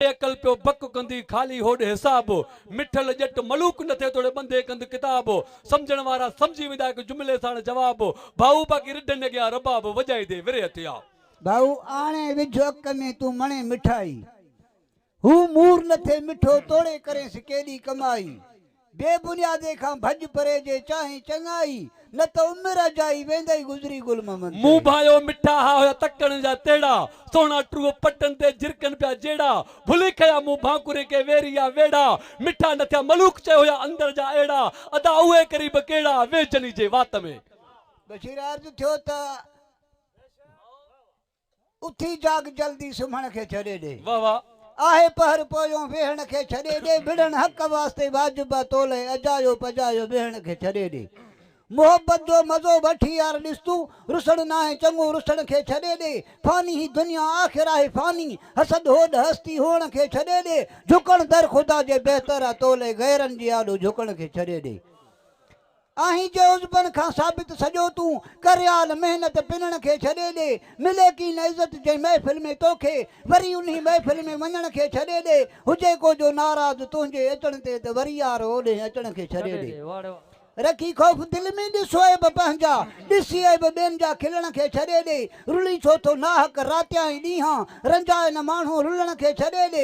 अकल पियो बक कंदी खाली होड़ हिसाब मिठल जट मलूक न थे तोड़े बंदे कंद किताब समझण वारा समझी वेंदा कि जुमले साण जवाब भाऊ बाकी रिडन गया रबाब वजाई दे विरे हथिया भाऊ आणे विझो अक में तू मणे मिठाई हू मूर न थे मिठो तोड़े करे केडी कमाई बेबुनियादे खां भज परे जे चाहे चंगाई न तो उम्र जाई वेंदई गुजरी गुल मोहम्मद मुंह भायो मिठा हा होया तकण जा तेड़ा सोना ट्रू पटन ते झिरकन पिया जेड़ा भुली खया मुंह भाकुरे के वेरिया वेड़ा मिठा न थिया मलूक चयो होया अंदर जा एड़ा अदा उहे करीब केड़ा वेचनी जे वात में बशीर अर्ज थियो त उथी जाग जल्दी सुमण के छड़े दे वाह वाह आहे पहर पोयो वेहण के छड़े दे भिड़न हक वास्ते वाजिबा तोले अजायो पजायो वेहण के छड़े दे मोहब्बत जो मजो वठी यार ॾिस्तू रुसण ना है चंगो रुसण के छड़े दे फानी ही दुनिया आखिर आहे फानी हसद होड हस्ती होण के छड़े दे झुकण दर खुदा जे बेहतर तोले गैरन जी आडो झुकण के छड़े दे आही जे उजबन खां साबित सजो तू करयाल मेहनत पिनण के छड़े दे मिले की न इज्जत जे महफिल में तोखे वरी उन्ही महफिल में वञण के छड़े दे हुजे को जो नाराज तुंहिंजे अचण ते त वरी यार ओॾे अचण के छड़े दे रखी खौफ दिल में ॾिसो बि पंहिंजा ॾिसी बि ॿियनि जा खिलण खे छॾे ॾे रुली छो थो नाहक रातिया ई ॾींहं रंजाए न माण्हू रुलण खे छॾे ॾे